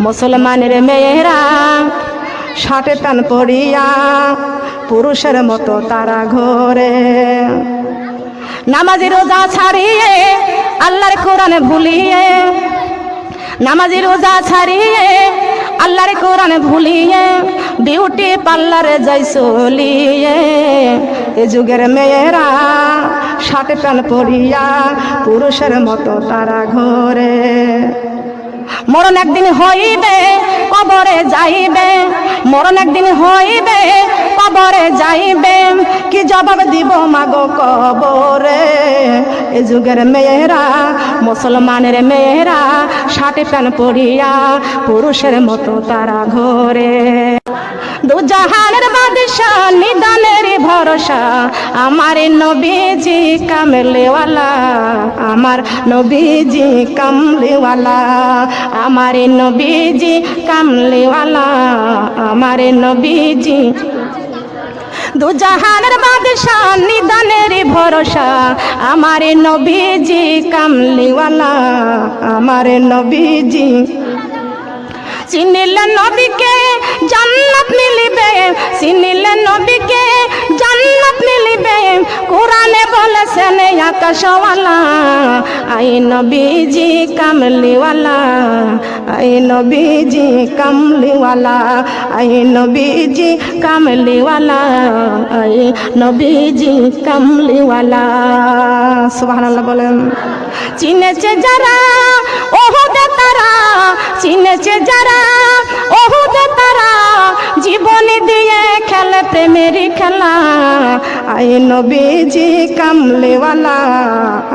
মুসলমানের মেয়েরা শাটে টান পড়িয়া পুরুষের মতো তারা ঘরে, নামাজি রোজা ছাড়িয়ে আল্লাহর কোরআন ভুলিয়ে, নামাজি রোজা ছাড়িয়ে আল্লাহর কোরআন ভুলিয়ে বিউটি পার্লারে যাই চলিয়ে। এ যুগের মেয়েরা শাটে টান পড়িয়া পুরুষের মতো তারা ঘরে, মরণ একদিন হইবে কবরে যাইবে, মরণ একদিন হইবে কবরে যাইবে, কি জবাব দিব মাগো কবরে। এ যুগের মেয়েরা মুসলমানের মেয়েরা শাটে প্যান পড়িয়া পুরুষের মতো তারা ঘরে। দুজাহানের বাদশা নিদানের ভরসা আমার নবীজি কামলেওয়ালা, আমার নবীজি কামলেওয়ালা, আমার নবীজি কামলেওয়ালা, আমার নবীজি। দুজাহানের বাদশা নিদানের ভরসা আমার নবীজি কামলিওয়ালা, আমার নবীজি। চিনিলে নবীকে জান্নাত মিলিবে, চিনিলে নবীকে জান্নাত মিলিবে, কোরআনে বলেছেন আকাশওয়ালা, আই নবীজি কামলিওয়ালা, আই নবীজি কামলিওয়ালা, আই নবীজি কামলিওয়ালা, আই নবীজি কামলিওয়ালা। সুবহানাল্লাহ বলেন। চিনেছে যারা ওহুদে তারা, চিনেছে যারা ওহুদে তারা, জীবনী দিয়ে খেলে প্রেমের খেলা, আই নবীজি কামলিওয়ালা,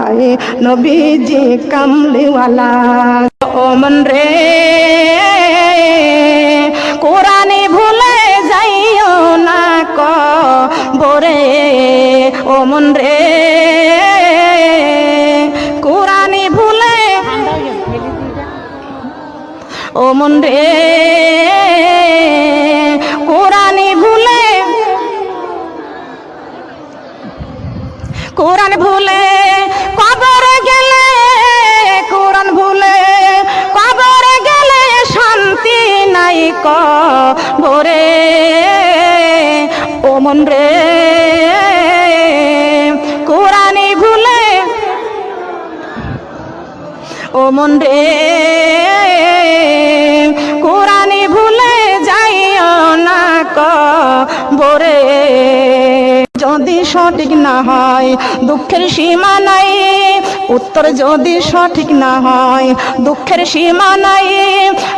আই নবীজি কামলিওয়ালা। ও মন রে কোরআনে ভুলে যাইও না কবরে, ও মন রে কোরআনে ভুলে, ও মন রে কোরআনে ভুলে, কোরআন ভুলে কবরে গেলে, কোরআন ভুলে কবরে গেলে শান্তি নাই কবরে, ও মন রে কোরআনে ভুলে, ও মন রে কোরআনে ভুলে যাইও না কবরে। যদি সঠিক না হয় দুঃখের সীমা নাই, উত্তর যদি সঠিক না হয় দুঃখের সীমা নাই,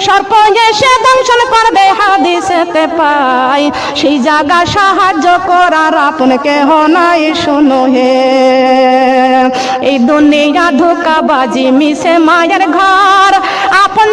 সর্প এসে দংশন করবে হাদিসেতে পাই, সেই জায়গা সাহায্য করার আপন কেহ নাই। শোনো হে এই দুনিয়া ধোঁকাবাজি মিশে মায়ের ঘর, আপন